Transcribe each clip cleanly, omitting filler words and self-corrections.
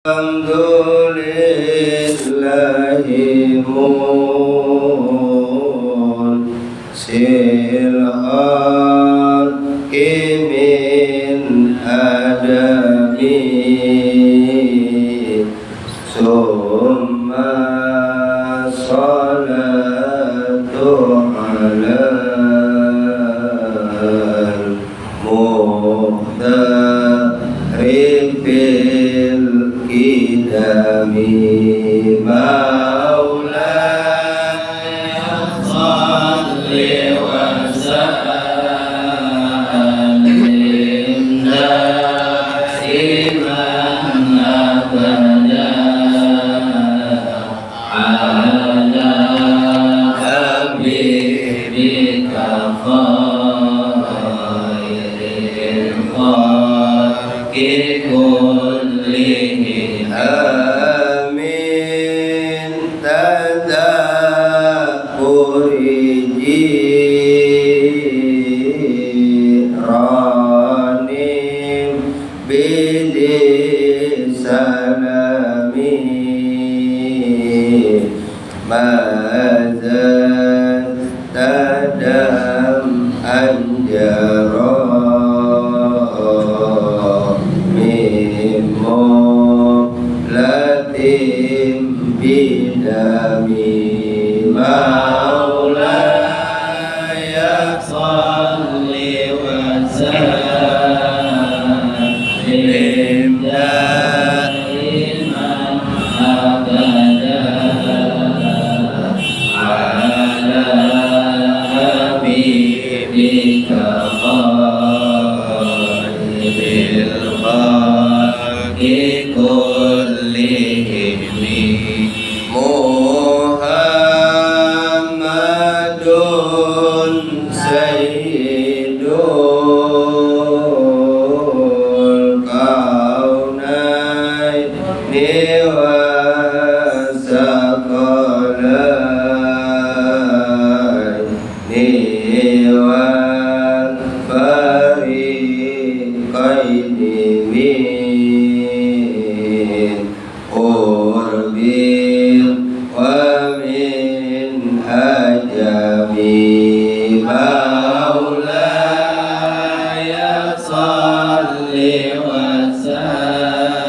Alhamdulillahi munsil halqi min adami summa salatu ala muhtari fil idami maulaya salli wa sallim daiman abada ala habibika khairil khalqi kullihim. Amin tadabburi jiranim bilisanami mazan tadam anjara latim bidami maulaya salli wa sallim daiman abada ala habibika khairil khalqi Muhammadun sayyidul kaunaini wa saqalaini wal fariqaini min urbil wa min ajami maulaya salli wa sallim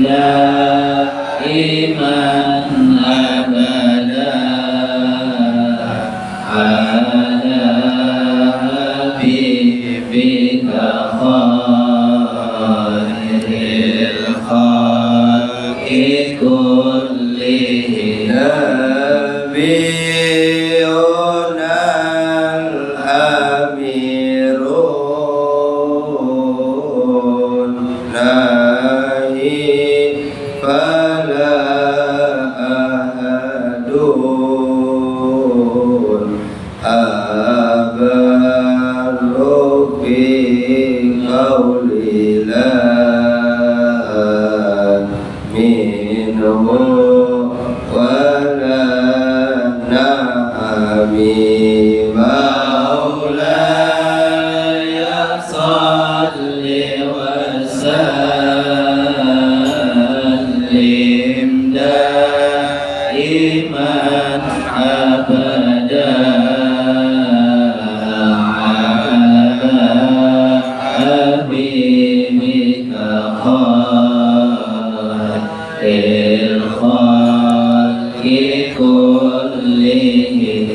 daiman abada ala habibika khairil khalqi kullihim. Nabiyuna al-amirun nahi fala ahadun abaru fi qawli la minhu wala na'ami maulaya salli wa sallim daiman abada ala habibika khairil khalqi kullihim.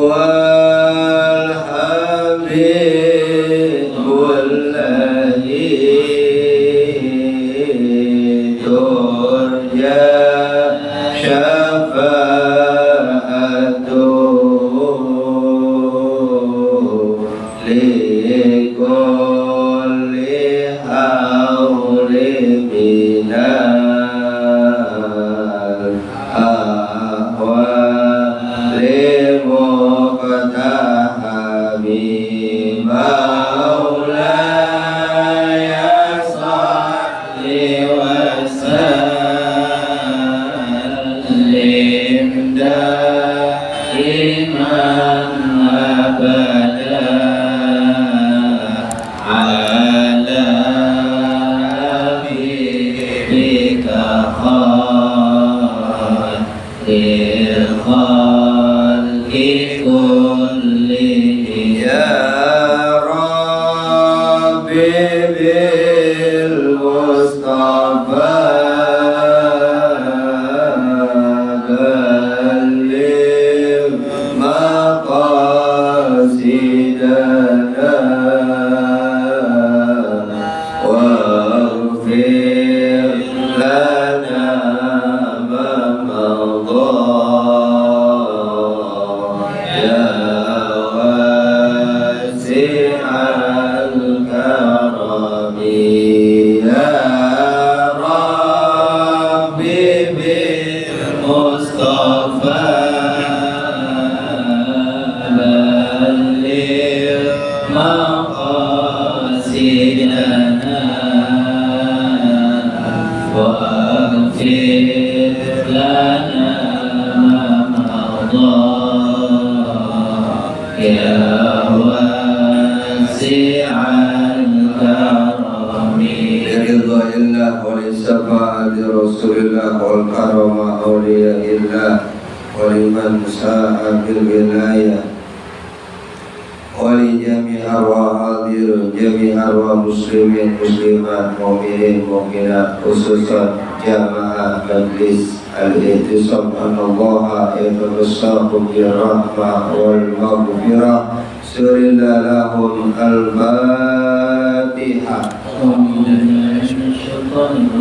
Wal habibul ladzi turja syafa'atuhu likulli hawli minna لنا ما مضى يا واسع الكرم برضا الله ولشفاعة رسول الله والكرم أولياء الله ولمن ساء بالولاية ولجميع أرواح حاضر جميع أرواح مسلمين مسلمات مؤمنين مؤمنات خصوصا جماعة مجلس الاعتصام أن الله يتبصركم بالرحمة والمغفرة سر لهم الفاتحة.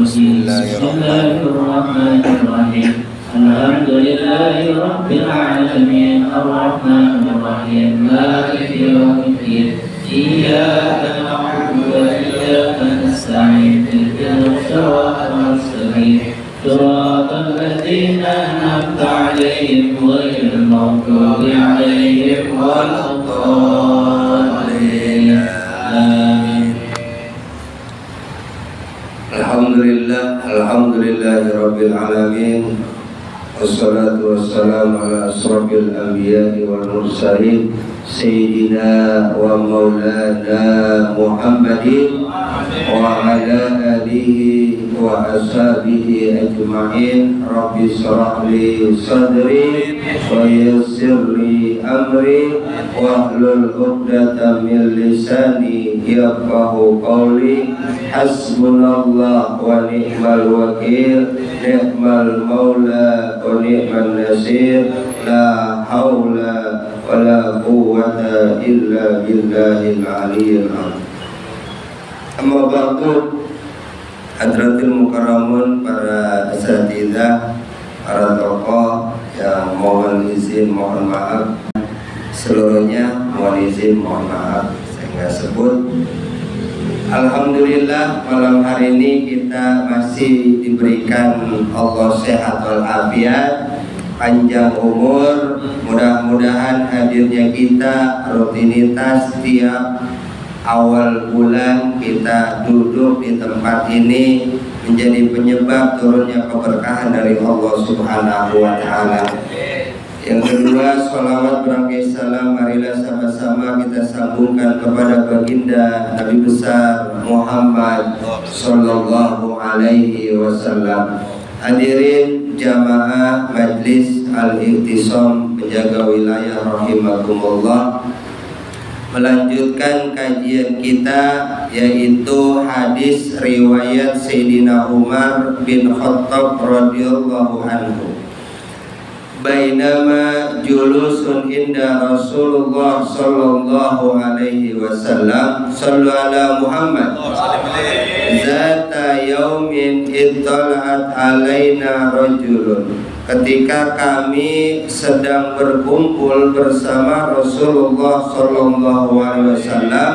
بسم الله الرحمن الرحيم الحمد لله رب العالمين الرحمن الرحيم مالك يوم الدين إياك نعبد وإياك نستعين اهدنا الصراط المستقيم صراط الذين أنعمت عليهم غير المغضوب عليهم ولا الضالين آمين. Alhamdulillah rabbil alamin. Wassalatu wassalamu ala asrafil anbiya'i wal mursalin Sayyidina wa maulana Muhammadin wa ala alihi wa ashabihi ajma'in. Rabbi shrah li sadri wa yassir li amri wa hlul 'uqdatam min lisani yafqahu qawli. Hasbunallah wa ni'mal wakil, ni'mal maula wa ni'man nasir. La haula wa la quwwata illa billahil aliyyil azim. Amma ba'du, hadratil mukarramun, para asatidzah, para tokoh yang mohon izin, mohon maaf seluruhnya, mohon izin, mohon maaf saya nggak sebut. Alhamdulillah malam hari ini kita masih diberikan Allah sehat walafiat, panjang umur. Mudah-mudahan hadirnya kita, rutinitas tiap awal bulan kita duduk di tempat ini menjadi penyebab turunnya keberkahan dari Allah Subhanahu wa Ta'ala. Yang kedua, sholawat berangkai salam marilah sama-sama kita sambungkan kepada baginda Nabi besar Muhammad sallallahu alaihi wasallam. Hadirin jamaah majlis al-i'tisam penjaga wilayah rahimakumullah, melanjutkan kajian kita yaitu hadis riwayat Sayyidina Umar bin Khattab radhiyallahu anhu. Bainama julusun inda Rasulullah sallallahu alaihi wasallam sallu ala Muhammad zata yaumin ittala'at alaina rajulun. Ketika kami sedang berkumpul bersama Rasulullah sallallahu alaihi wasallam,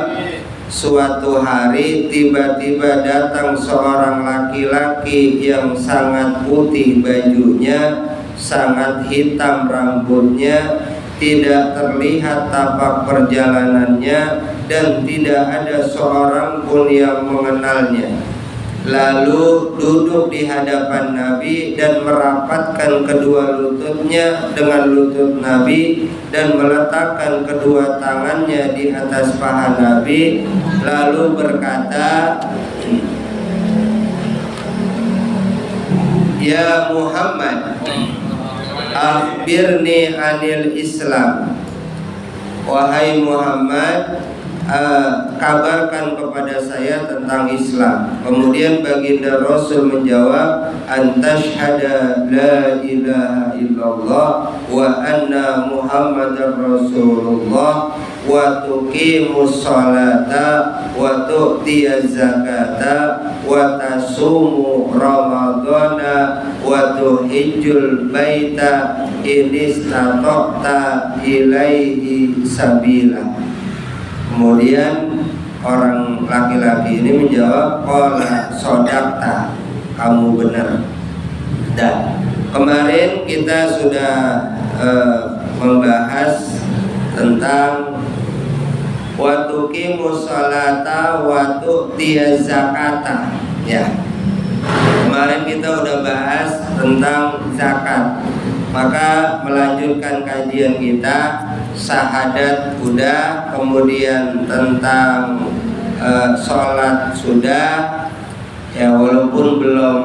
suatu hari tiba-tiba datang seorang laki-laki yang sangat putih bajunya, sangat hitam rambutnya, tidak terlihat tapak perjalanannya, dan tidak ada seorang pun yang mengenalnya. Lalu duduk di hadapan Nabi dan merapatkan kedua lututnya dengan lutut Nabi dan meletakkan kedua tangannya di atas paha Nabi, lalu berkata, "Ya Muhammad, akhbirni anil Islam." Wahai Muhammad, kabarkan kepada saya tentang Islam. Kemudian baginda Rasul menjawab, antashhada la ilaha illallah wa anna Muhammadar Rasulullah wa tuqimus salata wa tu'tiyaz zakata wa tasumu ramadhana wa tuhijjul baita in istata'ta ilaihi sabila. Kemudian orang laki-laki ini menjawab, qala sodaqta, kamu benar. Dan kemarin kita sudah membahas tentang wa tuqimus salata wa tu'tiyaz zakata. Ya. Kemarin kita udah bahas tentang zakat, maka melanjutkan kajian kita syahadat udah, kemudian tentang sholat sudah, ya walaupun belum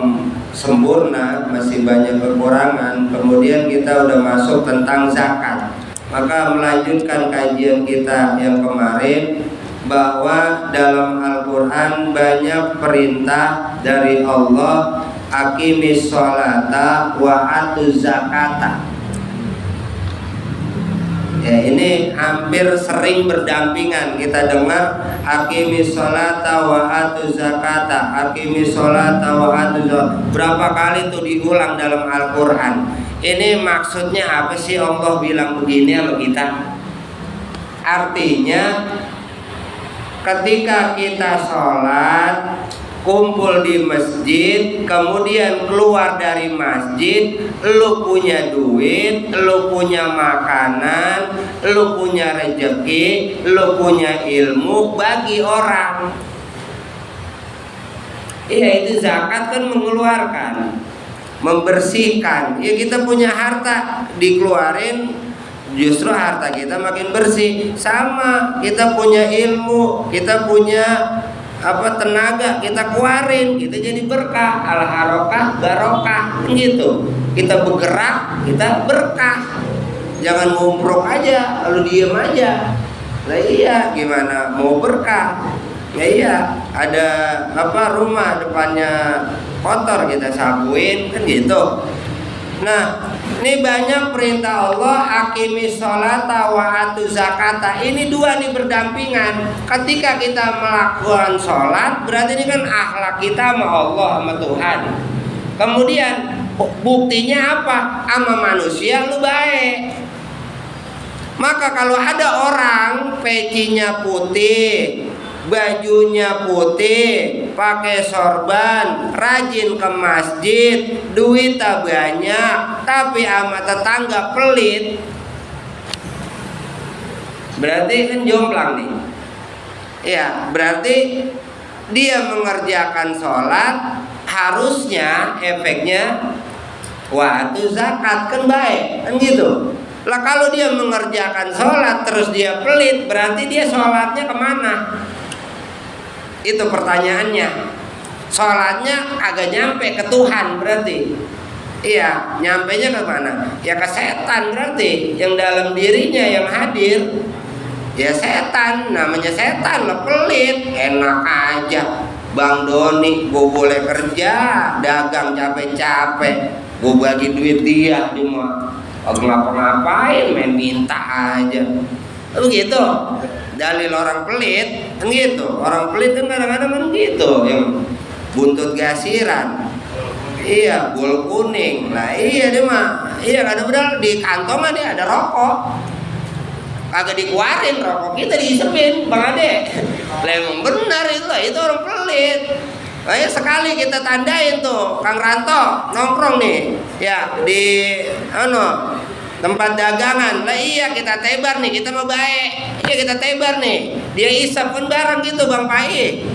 sempurna, masih banyak kekurangan. Kemudian kita udah masuk tentang zakat, maka melanjutkan kajian kita yang kemarin bahwa dalam Al-Quran banyak perintah dari Allah, aqimis sholata wa atuz zakata. Ya, ini hampir sering berdampingan kita dengar aqimis sholata wa atuz zakata, aqimis sholata wa atuz zakata. Berapa kali itu diulang dalam Al-Quran. Ini maksudnya apa sih Allah bilang begini sama kita? Artinya ketika kita sholat, kumpul di masjid, kemudian keluar dari masjid, lu punya duit, lu punya makanan, lu punya rezeki, lu punya ilmu, bagi orang. Iya, itu zakat kan mengeluarkan, membersihkan. Ya, kita punya harta, dikeluarin, justru harta kita makin bersih. Sama, kita punya ilmu, kita punya tenaga, kita keluarin, kita jadi berkah. Al-harokah barokah, gitu. Kita bergerak, kita berkah. Jangan ngumpruk aja, lalu diem aja. Lah iya, gimana mau berkah? Ya iya, ada rumah depannya kotor, kita sapuin, kan gitu. Nah, ini banyak perintah Allah, aqimis sholata wa atuz zakata. Ini dua nih berdampingan. Ketika kita melakukan sholat, berarti ini kan akhlak kita sama Allah, sama Tuhan. Kemudian buktinya apa? Sama manusia lu baik. Maka kalau ada orang pecinya putih, bajunya putih, pakai sorban, rajin ke masjid, duitnya banyak, tapi sama tetangga pelit, berarti kan jomplang nih. Ya, berarti dia mengerjakan sholat, harusnya efeknya waktu zakat kan baik, kan gitu. Lah kalau dia mengerjakan sholat terus dia pelit, berarti dia sholatnya kemana? Itu pertanyaannya. Sholatnya agak nyampe ke Tuhan berarti. Iya, nyampenya ke mana? Ya ke setan berarti. Yang dalam dirinya yang hadir, ya setan. Namanya setan lah, pelit. Enak aja, Bang Doni, gue boleh kerja, dagang capek-capek, gue bagi duit dia mah ngapa-ngapain, main minta aja. Lalu gitu. Dalil orang pelit kan gitu. Orang pelit kan kadang-kadang kan gitu, yang buntut gasiran. Iya, bol kuning. Lah iya dia mah. Iya, kadang-kadang di kantongan dia ada rokok. Kagak dikeluarin rokok, kita diisepin, Bang Ade. Lah emang benar itu orang pelit. Kayak sekali kita tandain tuh, Kang Ranto nongkrong nih, ya di tempat dagangan. Lah iya, kita tebar nih, kita mau baik. Iya, kita tebar nih. Dia isap pun barang gitu, Bang Pai.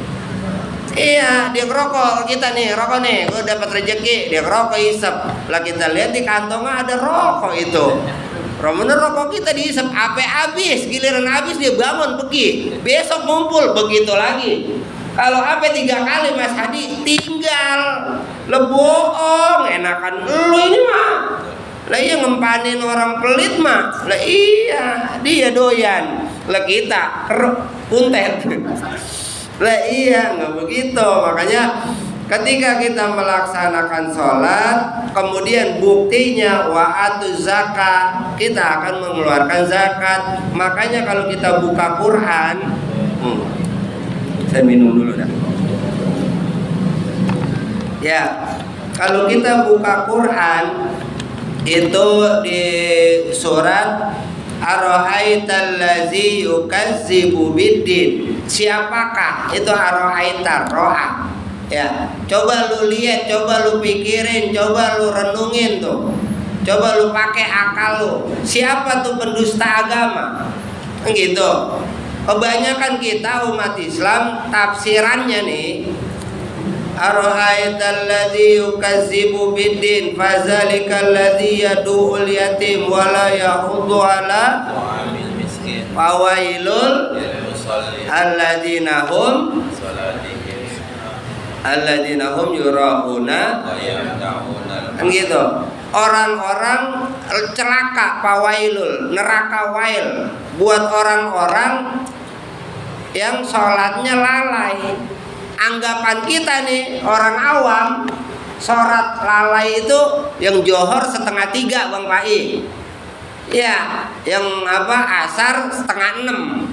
Iya, dia ngerokok, kita nih rokok nih, gue dapat rezeki, dia ngerokok isep. Lah kita lihat di kantongnya ada rokok itu. Bener rokok kita diisep, ape habis, giliran habis dia bangun pergi. Besok ngumpul begitu lagi. Kalau apa 3 kali Mas Hadi tinggal, leboong, enakan lu ini mah. Lah iya ngempanin orang pelit mah. Lah iya, dia doyan. Lah kita puntet. Lah iya, nggak begitu. Makanya ketika kita melaksanakan sholat, kemudian buktinya wa atuz zakat, kita akan mengeluarkan zakat. Makanya kalau kita buka Quran, saya minum dulu dah. Ya, kalau kita buka Quran itu di surat Ar-Ra'aital ladzi yukazzibu biddin. Siapakah itu Ar-Ra'aitar ro'a? Ya, coba lu lihat, coba lu pikirin, coba lu renungin tuh. Coba lu pakai akal lu. Siapa tuh pendusta agama? Gitu. Kebanyakan kita umat Islam tafsirannya nih ara'aital ladzi yukazzibu biddin fazalikal ladzi yad'ul yatim wa la yahuddu ala wa'amil miskin fawailul lil musallin alladzina hum yura'una wa yamna'una kan gitu. Orang-orang celaka, fawailul, neraka wail buat orang-orang yang sholatnya lalai. Anggapan kita nih orang awam, sholat lalai itu yang johor 2:30 Bang Pai. Ya, yang asar 5:30.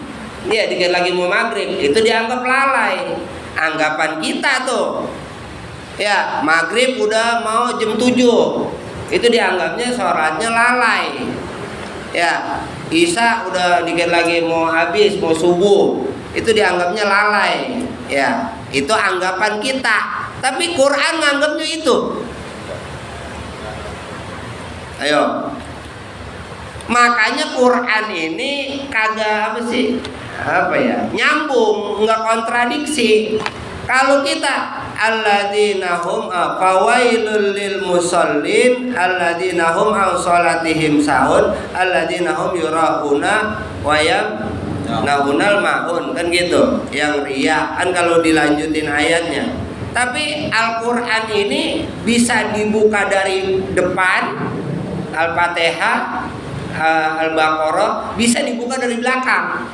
Iya, dikit lagi mau maghrib, itu dianggap lalai. Anggapan kita tuh, ya maghrib udah mau jam 7, itu dianggapnya sholatnya lalai. Ya, isya udah dikit lagi mau habis, mau subuh, itu dianggapnya lalai. Ya, itu anggapan kita. Tapi Quran nganggapnya itu. Ayo. Makanya Quran ini kagak nyambung, nggak kontradiksi. Kalau kita alladzina hum fawailul lil musallin alladzina hum an salatihim sahun alladzina hum yura'una wa yamna'unal ma'un, kan gitu. Yang riya kan kalau dilanjutin ayatnya. Tapi Al-Qur'an ini bisa dibuka dari depan, Al-Fatihah, Al-Baqarah, bisa dibuka dari belakang,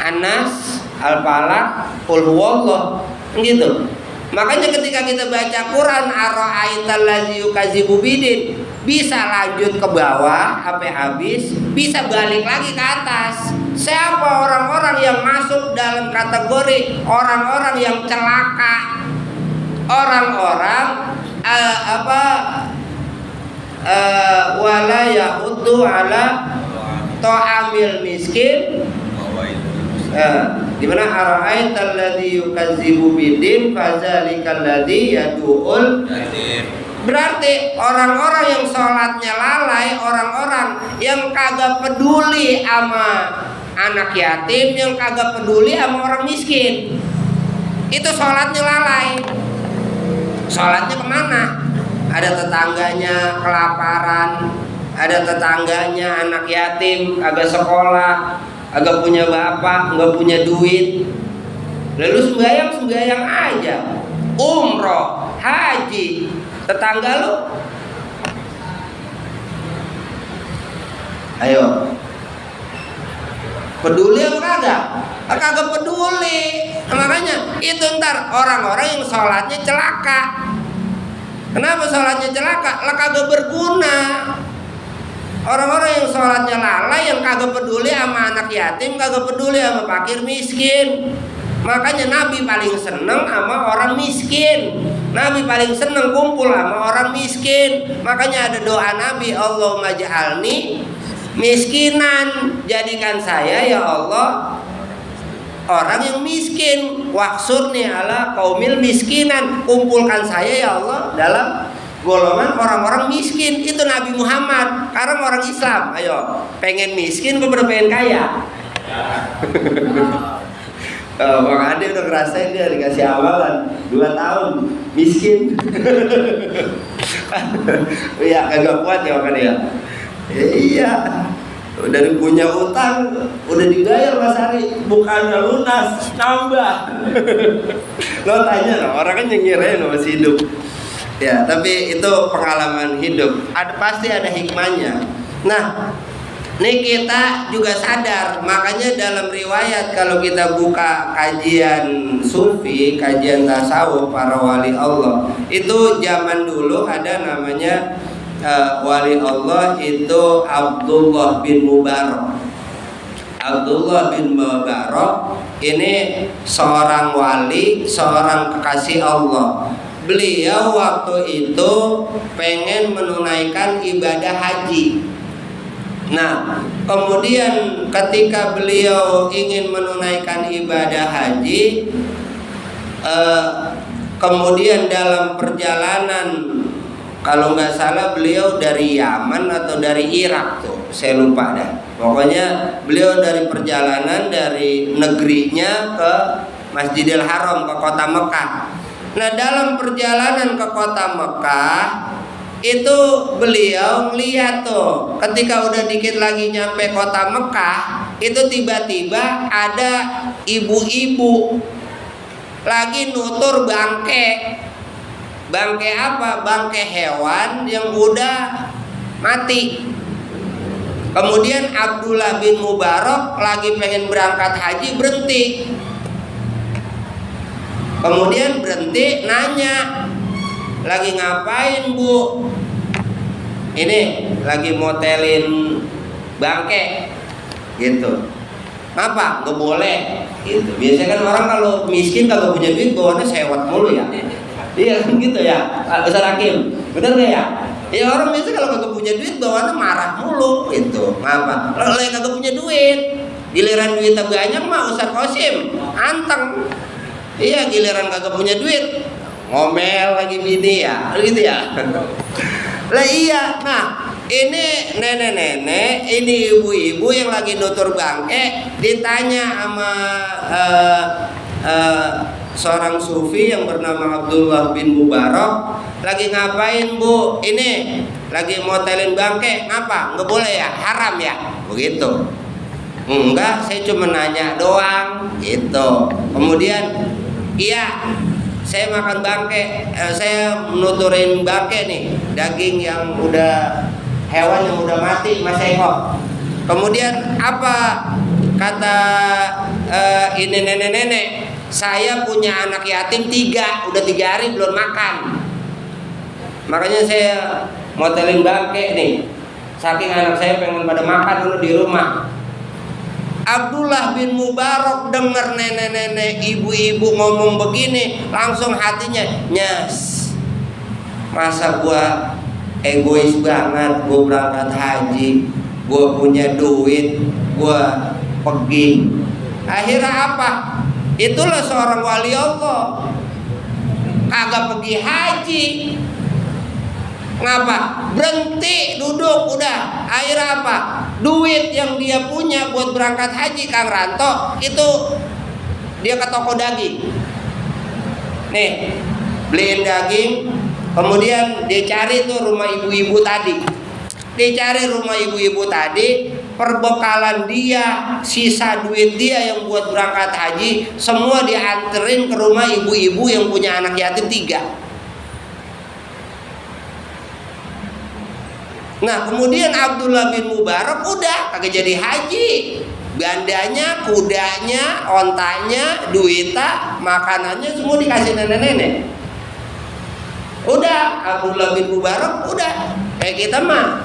An-Nas, Al-Falaq, Qul huwallah, gitu. Makanya ketika kita baca Quran ara'aital ladzi yukadzibu biddin, bisa lanjut ke bawah sampai habis, bisa balik lagi ke atas. Siapa orang-orang yang masuk dalam kategori orang-orang yang celaka? Orang-orang wala yahuddu ala ta'amil miskin. Di mana ara'aital ladzi yukazzibu biddin fazalikal ladzi yad'ul yatim. Berarti orang-orang yang sholatnya lalai, orang-orang yang kagak peduli sama anak yatim, yang kagak peduli sama orang miskin, itu sholatnya lalai. Sholatnya kemana? Ada tetangganya kelaparan, ada tetangganya anak yatim, agak sekolah, agak punya bapak, nggak punya duit. Lalu sembahyang aja, umroh, haji, tetangga lu. Ayo, peduli apa kagak? Kagak peduli. Makanya itu ntar orang-orang yang sholatnya celaka. Kenapa sholatnya celaka? Lah kagak berguna. Orang-orang yang sholatnya lalai, yang kagak peduli sama anak yatim, kagak peduli sama fakir miskin. Makanya Nabi paling seneng sama orang miskin. Nabi paling seneng kumpul sama orang miskin. Makanya ada doa Nabi, Allahumma ja'alni miskinan, jadikan saya ya Allah orang yang miskin, waksurni ala kaumil miskinan, kumpulkan saya ya Allah dalam golongan orang-orang miskin. Itu Nabi Muhammad. Sekarang orang Islam, ayo pengen miskin apa pengen kaya? Bang Ade udah ngerasain, dia dikasih amalan 2 tahun miskin. Iya, kagak kuat ya makanya ya. Iya, dari punya utang udah dibayar Mas Ari, bukannya lunas, nambah. Lo tanya lo, orang kan yang ngirain masih hidup. Ya, tapi itu pengalaman hidup. Pasti ada hikmahnya. Nah, ini kita juga sadar, makanya dalam riwayat kalau kita buka kajian sufi, kajian tasawuf para wali Allah, itu zaman dulu ada namanya wali Allah itu Abdullah bin Mubarak. Abdullah bin Mubarak ini seorang wali, seorang kekasih Allah. Beliau waktu itu pengen menunaikan ibadah haji. Nah, kemudian ketika beliau ingin menunaikan ibadah haji, kemudian dalam perjalanan, kalau nggak salah beliau dari Yaman atau dari Irak tuh, saya lupa dah. Pokoknya beliau dari perjalanan dari negerinya ke Masjidil Haram, ke kota Mekah. Nah, dalam perjalanan ke kota Mekah itu beliau ngeliat tuh, ketika udah dikit lagi nyampe kota Mekah, itu tiba-tiba ada ibu-ibu lagi nutur bangke. Bangke apa? Bangke hewan yang udah mati. Kemudian Abdullah bin Mubarak lagi pengen berangkat haji, berhenti. Kemudian berhenti nanya, lagi ngapain bu? Ini lagi motelin bangke gitu. Apa? Gak boleh gitu. Biasanya kan orang kalau miskin, kalau punya duit bawaannya sewot mulu ya. Iya kan gitu ya, Ustaz Hakim, bener gak ya? Ya orang biasa kalau kagak punya duit bawaannya marah mulu gitu. Ngapa? Kalau yang kagak punya duit, giliran duitnya banyak mah Ustaz Qasim anteng. Iya, giliran kagak punya duit ngomel lagi bini ya, gitu ya. Lah iya, nah ini nenek-nenek, ini ibu-ibu yang lagi nutur bangke ditanya sama seorang sufi yang bernama Abdullah bin Mubarak, lagi ngapain bu? Ini lagi motelin bangke, ngapa? Nggak boleh ya? Haram ya? Begitu. Enggak, saya cuma nanya doang gitu. Kemudian iya, saya makan bangke, saya nuturin bangke nih, daging yang udah, hewan yang udah mati, Mas Eko. Kemudian apa kata ini nenek-nenek? Saya punya anak yatim 3, udah 3 hari belum makan. Makanya saya motelin bangke nih, saking anak saya pengen pada makan dulu di rumah. Abdullah bin Mubarak dengar nenek-nenek, ibu-ibu ngomong begini, langsung hatinya nyes. Masa gua egois banget, gua berangkat haji, gua punya duit, gua pergi. Akhirnya apa? Itulah seorang wali Allah, kagak pergi haji. Ngapa? Berhenti duduk udah. Akhirnya apa? Duit yang dia punya buat berangkat haji, Kang Ranto, itu dia ke toko daging. Nih, beliin daging. Kemudian dia cari tuh rumah ibu-ibu tadi. Dia cari rumah ibu-ibu tadi, perbekalan dia, sisa duit dia yang buat berangkat haji, semua dia anterin ke rumah ibu-ibu yang punya anak yatim 3. Nah, kemudian Abdullah bin Mubarak udah kagak jadi haji. Bandanya, kudanya, ontanya, duitnya, makanannya semua dikasih nenek-nenek. Udah, Abdullah bin Mubarak udah kayak kita mah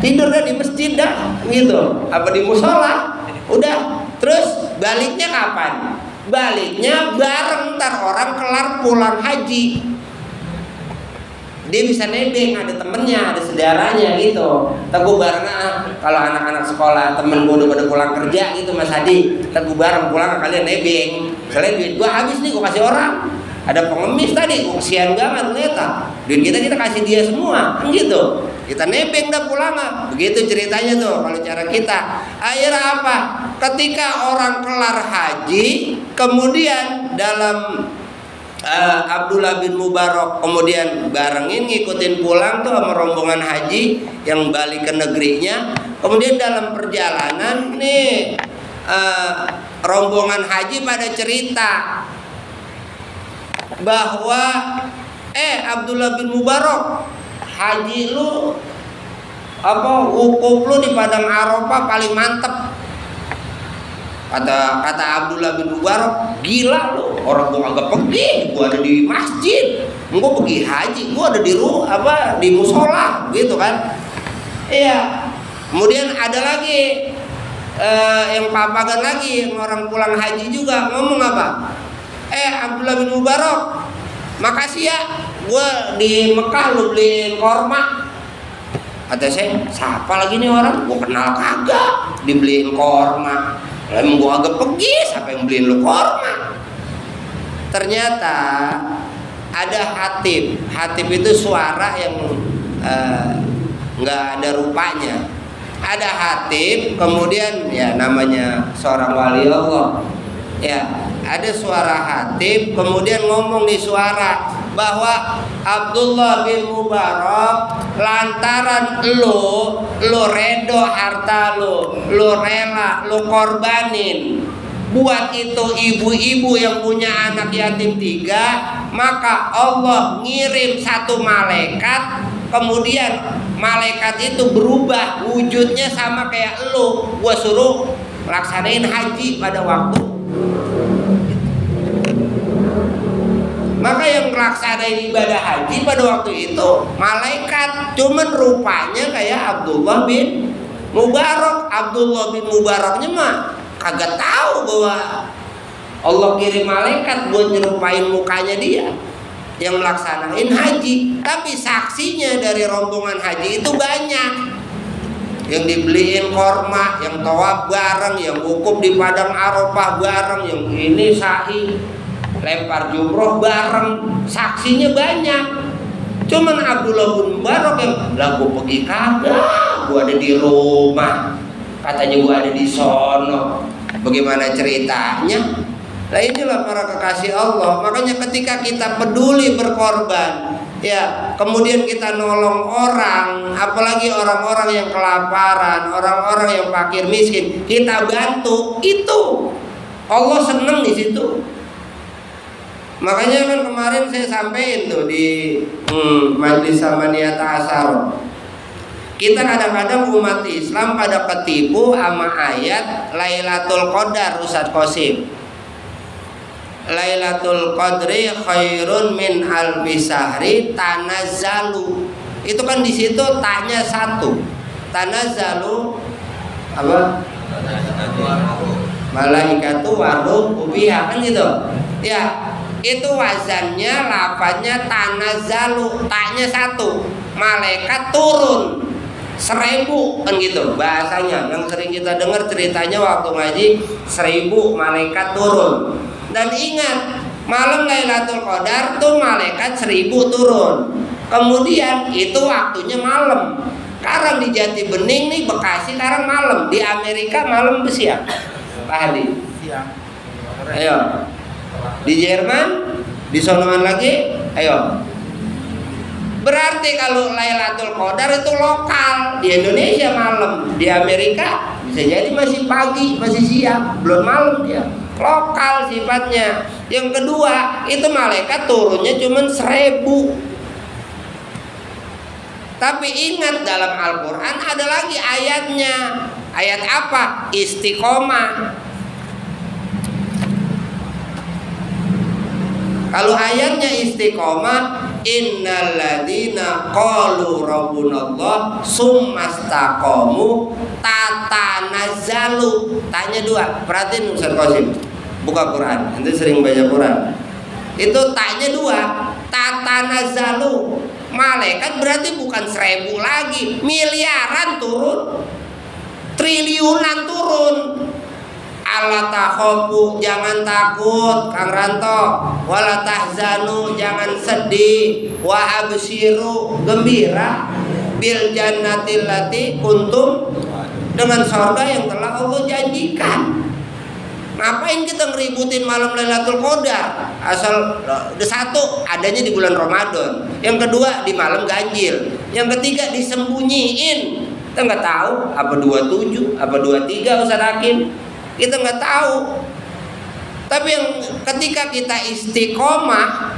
tidur dah di masjid dah gitu, apa di musola. Udah, terus baliknya kapan? Baliknya bareng, ntar orang kelar pulang haji. Dia bisa nebeng, ada temennya, ada saudaranya gitu. Teguh bareng, kalau anak-anak sekolah temen gue udah pada pulang kerja gitu, Mas Hadi, teguh bareng pulang kalian nebeng. Soalnya duit gue habis nih, gue kasih orang. Ada pengemis tadi, gue kesian banget ternyata. Duit kita kasih dia semua, kan gitu. Kita nebeng dah pulang, begitu ceritanya tuh kalau cara kita. Akhirnya apa? Ketika orang kelar haji, kemudian dalam Abdullah bin Mubarak kemudian barengin ngikutin pulang tuh sama rombongan haji yang balik ke negerinya. Kemudian dalam perjalanan nih rombongan haji pada cerita bahwa Abdullah bin Mubarak, haji lu apa, wukuf lu di padang Arafah paling mantep. Kata Abdullah bin Mubarak, gila lu, orang gua agak pergi, gua ada di masjid, gua pergi haji, gua ada di musola, gitu kan? Iya. Kemudian ada lagi yang papagan lagi, yang orang pulang haji juga ngomong apa? Abdullah bin Mubarak, makasih ya, gua di Mekah lu beliin korma. Kata saya, siapa lagi nih orang? Gua kenal kagak, dibeliin korma. Emang gua agak pergi, siapa yang beliin lu korma? Ternyata ada hatib. Hatib itu suara yang nggak ada rupanya. Ada hatib, kemudian ya namanya seorang wali Allah. Ya, ada suara khatib, kemudian ngomong di suara bahwa Abdullah bin Mubarak, lantaran lu redo harta lu rela, lu korbanin buat itu ibu-ibu yang punya anak yatim 3, maka Allah ngirim satu malaikat, kemudian malaikat itu berubah wujudnya sama kayak lu, gua suruh laksanain haji pada waktu. Maka yang melaksanain ibadah haji pada waktu itu malaikat, cuman rupanya kayak Abdullah bin Mubarak. Abdullah bin Mubaraknya mah kagak tahu bahwa Allah kirim malaikat buat nyerupain mukanya dia yang melaksanain haji. Tapi saksinya dari rombongan haji itu banyak, yang dibeliin korma, yang tawaf bareng, yang wukuf di padang Arafah bareng, yang ini sa'i lempar jumroh bareng, saksinya banyak. Cuman Abdullah bin Mubarak yang lah gua pergi kagak, gua ada di rumah, katanya gua ada di sono. Bagaimana ceritanya? Nah inilah para kekasih Allah. Makanya ketika kita peduli berkorban, ya, kemudian kita nolong orang, apalagi orang-orang yang kelaparan, orang-orang yang fakir miskin, kita bantu, itu Allah seneng di situ. Makanya kan kemarin saya sampaikan tuh di Majelis Samaniyata Asar, kita kadang-kadang umat Islam pada ketipu sama ayat Lailatul Qadar. Ustaz Qasim, Lailatul Qadri khairun min alfi syahri tanazzalu. Itu kan di situ tanya satu. Tanazzalu apa? Malaikatu waruh ubiha, kan gitu. Ya, itu wazannya, lafaznya tanazzalu, taknya satu. Malaikat turun 1000, kan gitu bahasanya. Yang sering kita dengar ceritanya waktu ngaji, 1000 malaikat turun. Dan ingat, malam Lailatul Qadar tuh malaikat 1000 turun. Kemudian itu waktunya malam. Sekarang di Jati Bening nih, Bekasi sekarang malam. Di Amerika malam siang, Pak Hadi. Siang. Ayo. Di Jerman, di sonoan lagi, ayo. Berarti kalau Lailatul Qadar itu lokal, di Indonesia malam, di Amerika bisa jadi masih pagi, masih siang, belum malam dia. Lokal sifatnya. Yang kedua, itu malaikat turunnya cuma 1000. Tapi ingat, dalam Al-Quran ada lagi ayatnya. Ayat apa? Istiqomah. Kalau ayatnya istiqomah, innalladzina qalu rabbunallah summastaqamu tatanazzalu. Tanya 2. Perhatiin Ustaz Qasim, buka Quran, ente sering baca Quran. Itu tanya 2, tatanazzalu. Malaikat berarti bukan 1000 lagi, miliaran turun, triliunan turun. Allah takhofu, jangan takut Kang Ranto, wala tahzanu, jangan sedih, wa absyiru, gembira, bil jannatil lati kuntum, dengan surga yang telah Allah janjikan. Ngapain kita ngeributin malam Lailatul Qadar? Asal satu, adanya di bulan Ramadan. Yang kedua, di malam ganjil. Yang ketiga, disembunyiin. Kita nggak tahu apa 27, apa 23 Ustaz Hakim. Kita nggak tahu. Tapi yang ketika kita istiqomah,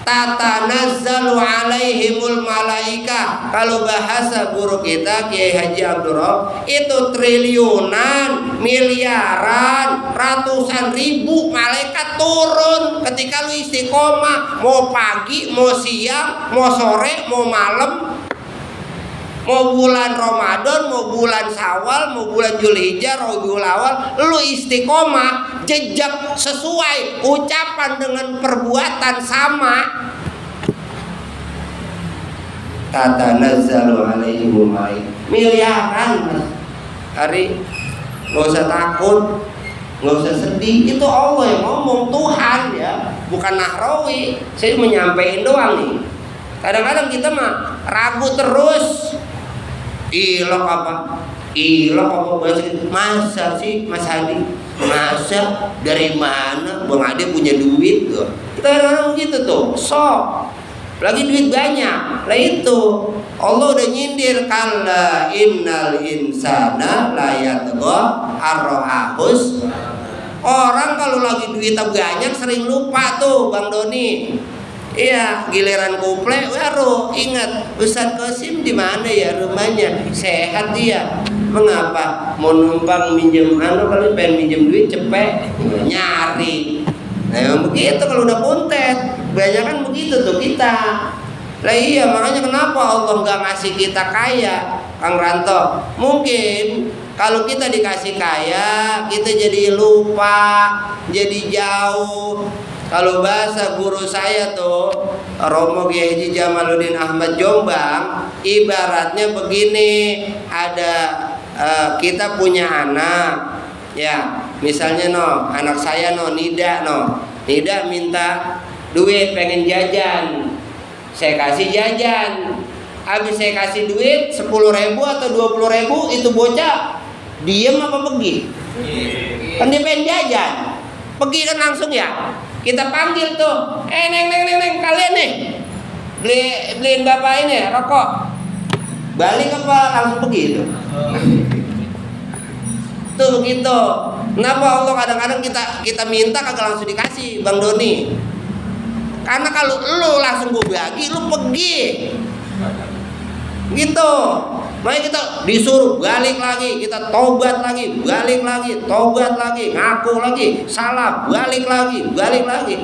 tatanazzalu alaihimul malaika. Kalau bahasa guru kita Kiai Haji Abdul Rauf, itu triliunan, miliaran, ratusan ribu malaikat turun ketika lu istiqomah. Mau pagi, mau siang, mau sore, mau malam, mau bulan Ramadan, mau bulan Syawal, mau bulan Zulhijjah, Rabiul Awal, lu istiqomah, jejak sesuai, ucapan dengan perbuatan sama. Tatanazzalu alaihimul malaikah. Miliaran, Mas. Hari, nggak usah takut, nggak usah sedih. Itu Allah yang ngomong, Tuhan ya, bukan Nahrawi. Saya menyampaikan doang nih. Kadang-kadang kita mah ragu terus. Ilok apa bahasa, masa sih Mas Hadi Masa dari mana Bang Ade punya duit tuh? Kita orang gitu tuh, sok. Lagi duit banyak. Lah itu Allah udah nyindir, kalla innal insana la yatgha arrahus. Orang kalau lagi duitnya banyak sering lupa tuh Bang Doni. Iya, giliran kuple baru ingat Ustadz Qasim di mana ya rumahnya? Sehat dia. Mengapa? Mau numpang minjem kali pengen minjem duit cepet nyari. Nah, emang begitu kalau udah kuntet. Banyak kan begitu tuh kita. Lah iya, makanya kenapa Allah nggak ngasih kita kaya, Kang Ranto? Mungkin kalau kita dikasih kaya, kita jadi lupa, jadi jauh. Kalau bahasa guru saya tuh Romo Kiai Haji Jamaluddin Ahmad Jombang, ibaratnya begini, ada kita punya anak, ya misalnya anak saya Nida minta duit pengen jajan, saya kasih jajan, habis saya kasih duit 10.000 atau 20.000, itu bocah diem apa pergi? Kan dia pengen jajan, pergi kan langsung ya. Kita panggil tuh, neng, kalian nih beliin bapak ini rokok. Balik apa langsung pergi itu? Tuh begitu. Kenapa Allah kadang-kadang kita minta kagak langsung dikasih, Bang Doni? Karena kalau lu langsung gue bagi, lu pergi. Gitu. Makanya kita disuruh balik lagi, kita tobat lagi, balik lagi, tobat lagi, ngaku lagi, salah, balik lagi.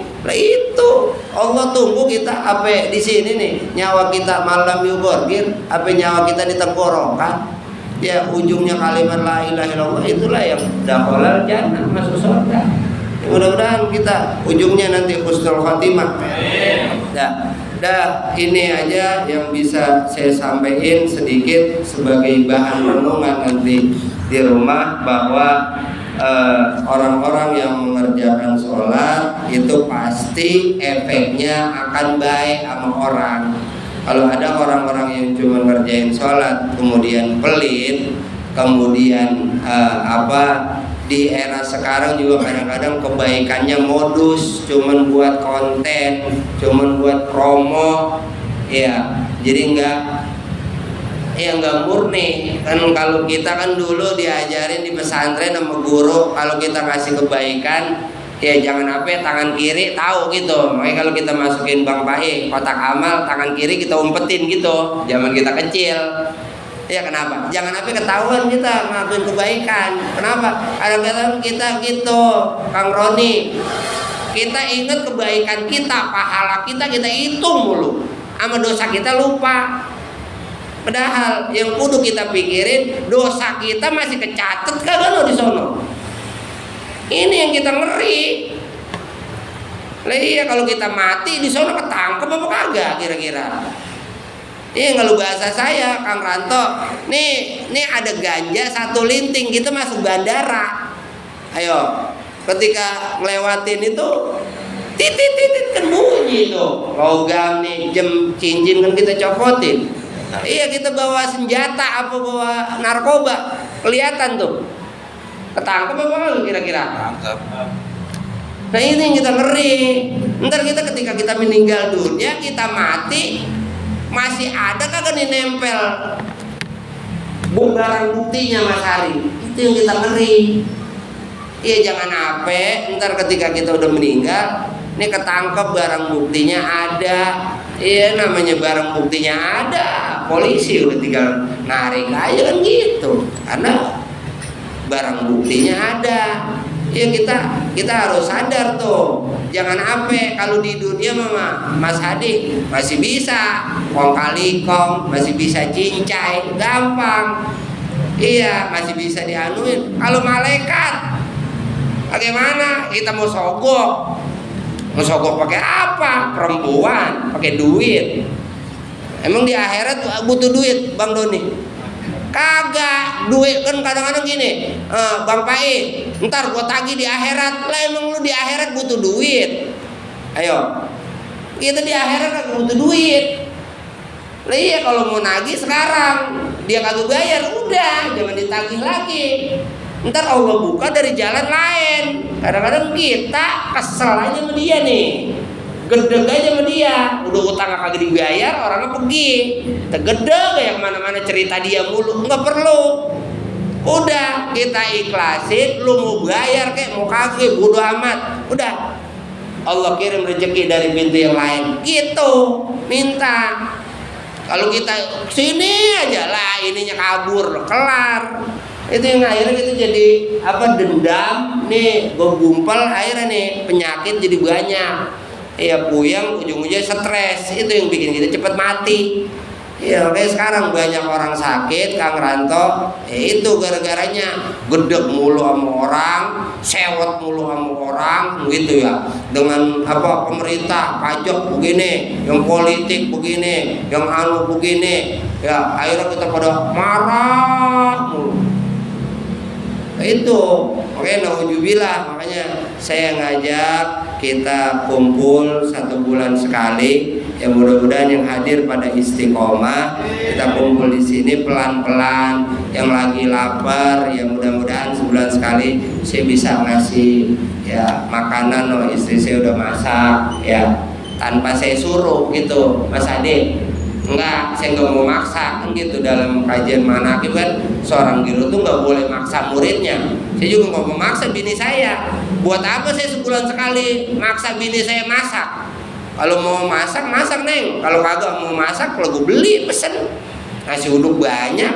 Nah itu Allah tunggu kita apa di sini nih, nyawa kita malam yuborgir, apa nyawa kita di tenggorokan. Ya ujungnya kalimat la ilaha illallah, itulah yang dakhalal jannah, masuk surga. Mudah-mudahan kita ujungnya nanti husnul khatimah. Dah ini aja yang bisa saya sampaikan sedikit sebagai bahan renungan nanti di rumah, bahwa orang-orang yang mengerjakan sholat itu pasti efeknya akan baik sama orang. Kalau ada orang-orang yang cuma ngerjain sholat kemudian pelit, kemudian di era sekarang juga kadang-kadang kebaikannya modus, cuman buat konten, cuman buat promo, ya jadi nggak murni. Kan kalau kita kan dulu diajarin di pesantren sama guru, kalau kita kasih kebaikan ya jangan apa tangan kiri tahu gitu. Makanya kalau kita masukin Bang Pai kotak amal, tangan kiri kita umpetin gitu zaman kita kecil. Ya kenapa? Jangan sampai ketahuan kita ngelakuin kebaikan. Kenapa? Kadang-kadang kita gitu, Kang Roni. Kita ingat kebaikan kita, pahala kita hitung mulu. Sama dosa kita lupa. Padahal yang kudu kita pikirin, dosa kita masih kecatet kagak lo di sono. Ini yang kita ngeri. Lah iya, kalau kita mati di sono ketangkep apa kagak kira-kira? Kalau bahasa saya Kang Ranto, nih ada ganja 1 linting, kita masuk bandara. Ayo, ketika ngelewatin itu titit kan bunyi tuh. Logam nih, jam cincin kan kita copotin. Iya, kita bawa senjata apa bawa narkoba, kelihatan tuh. Ketangkep apa kira-kira? Nah ini yang kita ngeri. Ntar kita ketika kita meninggal dunia, kita mati, masih ada kagak nih nempel barang buktinya Mas Hari? Itu yang kita ngeri. Iya, jangan apa ntar ketika kita udah meninggal ini ketangkep barang buktinya ada. Iya, namanya barang buktinya ada, polisi udah tinggal narik aja kan gitu, karena barang buktinya ada. Ya kita harus sadar tuh, jangan apa kalau di dunia mama Mas Hadi masih bisa kong kali kong, masih bisa cincai gampang, iya masih bisa dianuin. Kalau malaikat bagaimana? Kita mau sogok pakai apa? Perempuan pakai duit. Emang di akhirat butuh duit Bang Doni? Kagak, duit kan kadang-kadang gini, Bang Pai, ntar gua tagih di akhirat. Lah emang lu di akhirat butuh duit? Ayo, kita di akhirat kagak butuh duit. Lah iya, kalau mau nagih sekarang dia kagak bayar, udah jangan ditagih lagi. Ntar Allah buka dari jalan lain. Kadang-kadang kita kesel aja sama dia nih, gedeg aja sama dia, udah utang kagak dibayar, orangnya pergi, tegedeg ya kemana-mana cerita dia mulu, nggak perlu. Udah kita ikhlasin, lu mau bayar kek mau kagak bodo amat. Udah Allah kirim rezeki dari pintu yang lain, gitu minta. Kalau kita sini aja lah ininya kabur, kelar. Itu yang akhirnya kita jadi apa, dendam nih, gue gumpal akhirnya nih penyakit jadi banyak. Ya puyeng, ujung-ujungnya stres, itu yang bikin kita cepat mati. Ya kayak sekarang banyak orang sakit, Kang Ranto, itu gara-garanya gedeg mulu sama orang, sewot mulu sama orang, gitu ya. Dengan apa, pemerintah pajak begini, yang politik begini, yang anu begini, ya akhirnya kita pada marah mulu. Itu makanya nauzubillah, makanya saya ngajak kita kumpul 1 bulan sekali. Ya mudah-mudahan yang hadir pada istiqomah, kita kumpul di sini pelan-pelan. Yang lagi lapar, ya mudah-mudahan sebulan sekali saya bisa ngasih ya makanan. Oh, istri saya udah masak ya, tanpa saya suruh gitu, Mas Ade. Enggak, saya nggak mau maksa kan gitu. Dalam kajian manaqib kan seorang guru tuh nggak boleh maksa muridnya. Saya juga nggak mau maksa bini saya. Buat apa saya sebulan sekali maksa bini saya masak? Kalau mau masak, masak neng. Kalau kagak mau masak, kalau gue beli pesen nasi uduk banyak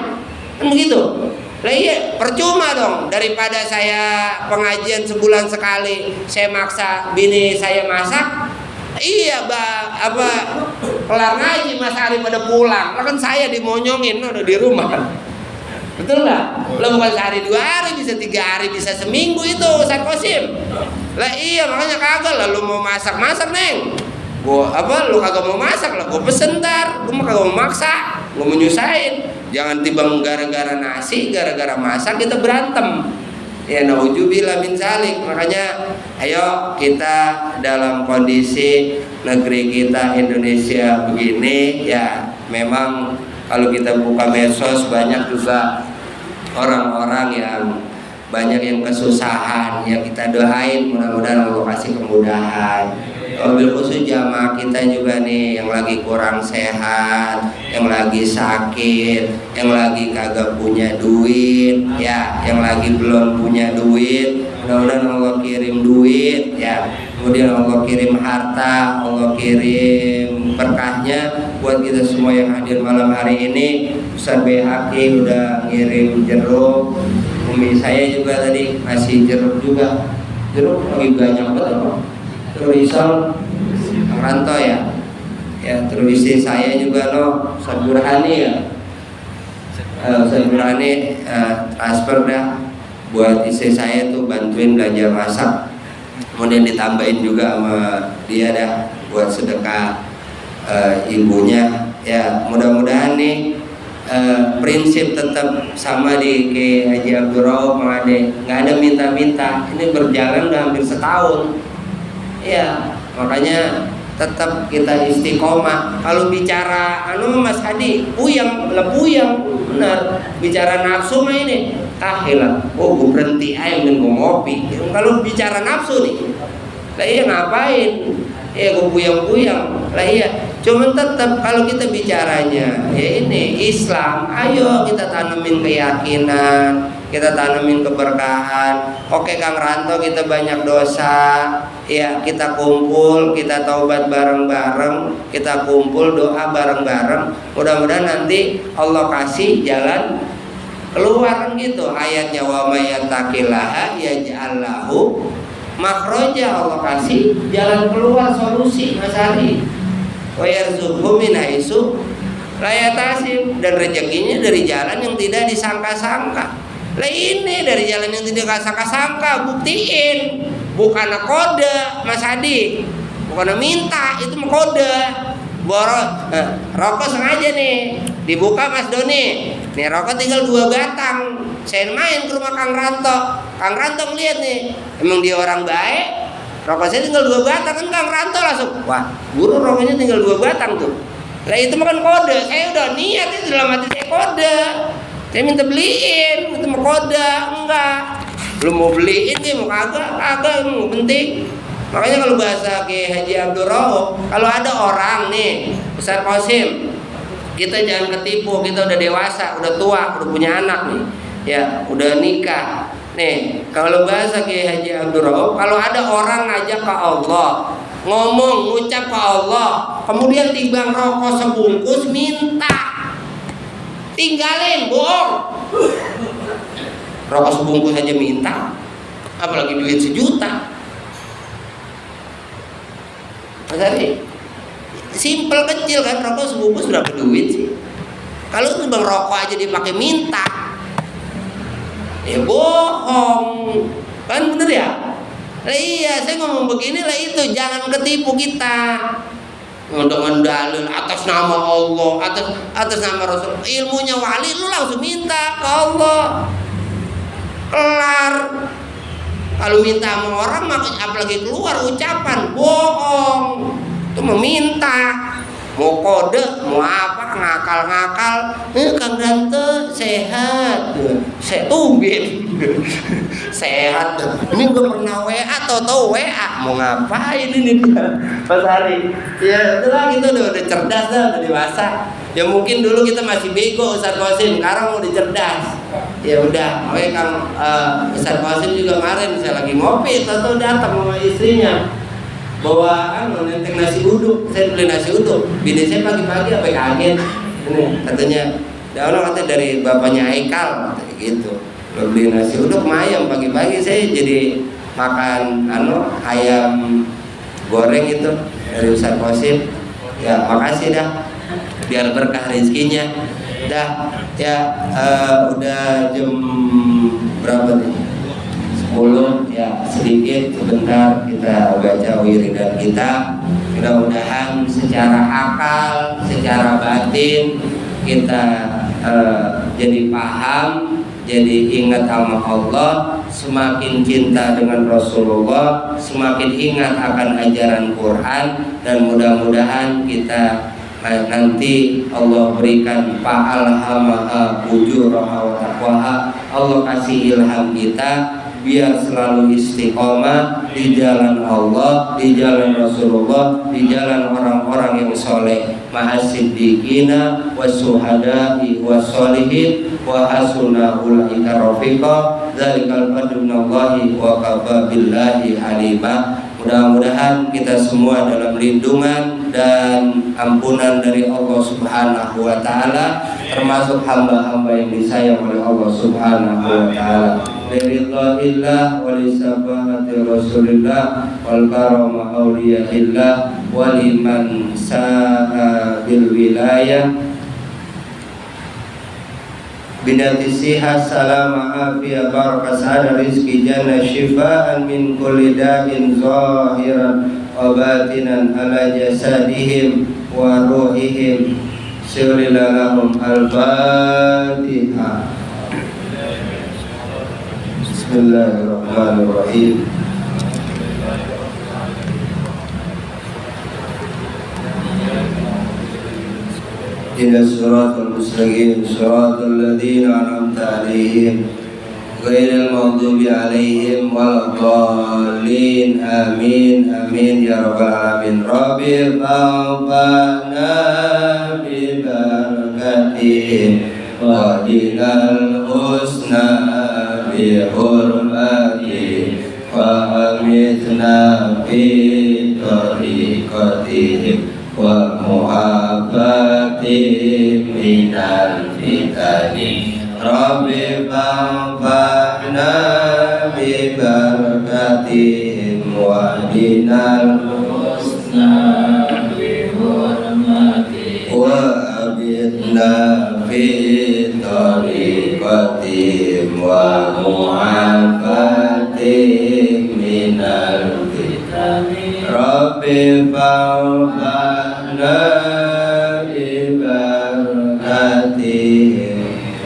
kan begitu. Lah iya, percuma dong. Daripada saya pengajian sebulan sekali saya maksa bini saya masak. Iya, apa kelar ngaji Mas Ari pada pulang, lah kan saya dimonyongin udah di rumah. Betul nggak? Lah bukan sehari 2 hari, bisa 3 hari, bisa seminggu itu Ustaz Qasim. Lah iya, makanya kagak lah lu mau masak neng. Gua apa lu kagak mau masak lah, gua pesen ntar. Gua mah kagak mau maksa, gua mau nyusahin. Jangan timbang gara-gara nasi, gara-gara masak kita berantem. Ya nauzubillah min zalik. Makanya ayo kita dalam kondisi negeri kita Indonesia begini ya, memang kalau kita buka medsos banyak juga orang-orang yang banyak yang kesusahan, ya kita doain mudah-mudahan Allah kasih kemudahan. Wabil khusus jamaah kita juga nih yang lagi kurang sehat, yang lagi sakit, yang lagi kagak punya duit, ya, yang lagi belum punya duit, mudah-mudahan Allah kirim duit, ya, kemudian Allah kirim harta, Allah kirim berkahnya buat kita semua yang hadir malam hari ini. Ustaz Behaki udah ngirim jeruk, umi saya juga tadi ngasih jeruk juga, jeruk lagi banyak banget. Terus Kang Ranto ya, terus istri saya juga Ustaz Burhani ya, Ustaz Burhani transfer dah buat istri saya tuh bantuin belanja masak, kemudian ditambahin juga sama dia dah buat sedekah ibunya. Ya mudah-mudahan nih prinsip tetap sama di Ki Haji Abdul Rauf Mang Ade, nggak ada minta-minta. Ini berjalan udah hampir setahun. Ya, makanya tetap kita istiqomah. Kalau bicara Mas Hadi puyeng benar. Bicara nafsu mah ini hilang. Oh, gue berhenti aja gue ngopi. Kalau bicara nafsu nih, lah iya ngapain? Gue puyeng. Lah iya. Cuman tetap kalau kita bicaranya ya ini Islam, ayo kita tanemin keyakinan, kita tanemin keberkahan. Oke Kang Ranto, kita banyak dosa, ya kita kumpul, kita taubat bareng-bareng, kita kumpul doa bareng-bareng. Mudah-mudahan nanti Allah kasih jalan keluar gitu. Ayatnya wa may yattaqillaha yaj'al lahu makhraja, Allah kasih jalan keluar, solusi Mas Ari. Wa yarzuqhu min haitsu la yahtasib, dan rezekinya dari jalan yang tidak disangka-sangka. Lah ini dari jalan yang tidak disangka-sangka, buktiin. Bukan kode Mas Hadi, bukan minta, itu mah kode. Rokok sengaja nih dibuka Mas Doni, nih rokok tinggal 2 batang. Saya main ke rumah Kang Ranto, Kang Ranto ngeliat nih, emang dia orang baik, rokok saya tinggal 2 batang. Kan Kang Ranto langsung, wah guru rokoknya tinggal 2 batang tuh. Lah itu mah kan kode, saya udah niat itu dalam hati saya kode, saya minta beliin, itu mah kode, enggak. Lu mau beliin sih, mau kagak mau penting. Makanya kalau bahasa Kiai Haji Abdul Rauf, kalau ada orang nih, Ustaz Qasim, kita jangan ketipu, kita udah dewasa, udah tua, udah punya anak nih, ya udah nikah. Nih, kalau bahasa Kiai Haji Abdul Rauf, kalau ada orang ngajak ke Allah, ngomong, ngucap ke Allah, kemudian timbang rokok sebungkus minta, tinggalin, bohong. Rokok sebungkus aja minta, apalagi duit 1 juta. Mas Ari, simple kecil kan, rokok sebungkus berapa duit sih? Kalau timbang rokok aja dipakai minta, ya bohong, kan bener ya? Lah iya, saya ngomong begini lah itu, jangan ketipu kita. Dengan dalil atas nama Allah, atas nama Rasul, ilmunya wali, lu langsung minta ke Allah, kelar. Kalau minta sama orang, apalagi keluar ucapan, bohong. Itu meminta, mau kode, mau apa, ngakal-ngakal. Kang Dante sehat, saya tumbin. Sehat. Ini gue pernah WA, tahu WA, mau ngapain ini Mas Ari? Ya itulah, kita udah cerdas dah, udah dewasa. Ya mungkin dulu kita masih bego Ustaz Qasim, sekarang udah cerdas. Ya udah, makanya Kang Ustaz Qasim juga kemarin saya lagi ngopi, tahu datang sama istrinya, bawa nenteng nasi uduk. Saya beli nasi uduk, bini saya pagi-pagi apa kaget ini katanya, orang katanya dari bapaknya Haikal katanya gitu. Beli nasi uduk sama ayam pagi-pagi, saya jadi makan ayam goreng itu dari Ustaz Qasim. Ya makasih dah, biar berkah rezekinya. Dah ya, udah jam berapa nih? 10 ya, sedikit sebentar kita baca wiridan kita. Mudah-mudahan secara akal, secara batin kita jadi paham, jadi ingat sama Allah, semakin cinta dengan Rasulullah, semakin ingat akan ajaran Quran, dan mudah-mudahan kita nanti Allah berikan fa'alhamaha fujuraha wa taqwaha. Allah kasih ilham kita biar selalu istiqomah di jalan Allah, di jalan Rasulullah, di jalan orang-orang yang soleh, ma'as-siddiqina was-suhada'i was-solihin wa hasuna ulaika rafiqa. Dzalikal fadlu minallahi wa kafa billahi alima. Mudah-mudahan kita semua dalam lindungan dan ampunan dari Allah Subhanahu wa taala, termasuk hamba-hamba yang disayang oleh Allah Subhanahu wa taala. Biridhillah wa li sabahati Rasulillah wal karama auliyaillah wa liman sa'a bil wilayah binati siha salama afiyah barakah sa'ada rizki jannah shifaan min kulli da'in zahiran wa batinan ala jasadihim wa ruhihim. Syurilahum al-fatihah. Bismillahirrahmanirrahim. Ihdinas siratal mustaqim, siratal ladzina an'amta 'alaihim ghairil maghdubi 'alaihim waladdallin. Amin amin ya rabbal alamin. Rabbi fa'fana bi barakatihim wa dinal husna bi hurmati wa amitna fi tariqatihim wa mu'afatim minal fitani. Rabbi fa'fa'na bi barakatihim wa dinal husna bi hurmati wa abidna fi tariqatihim wa mu'afatim minal fitani. Rabbi fa'fa'na bi barakatihim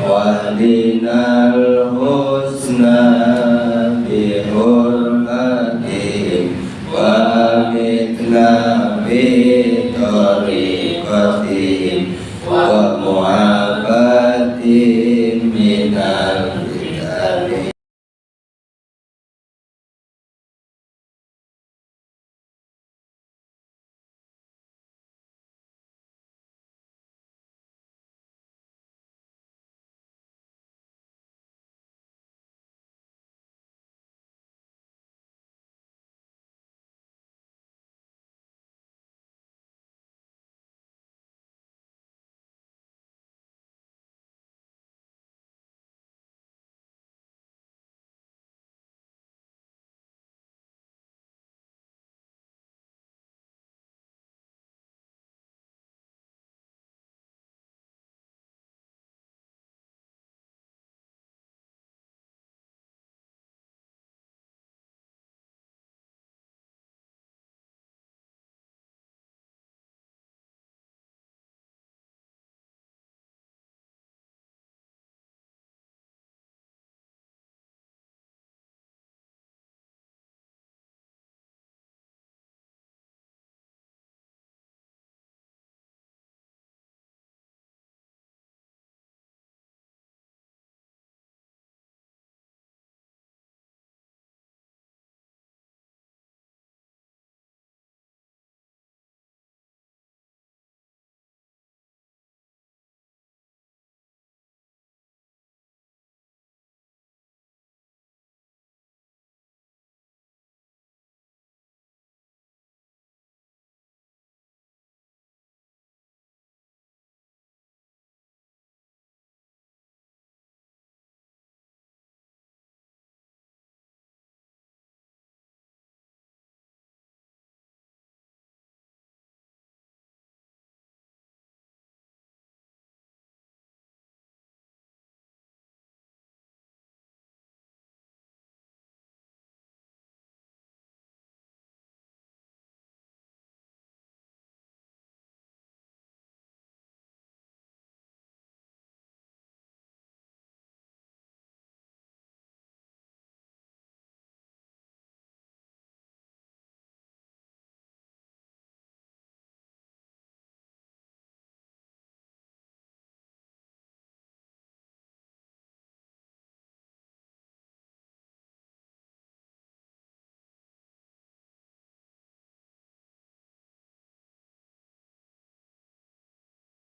wa dinal husna bi hurmatihim wa amitna bi tariqatihim wa mu'afatihim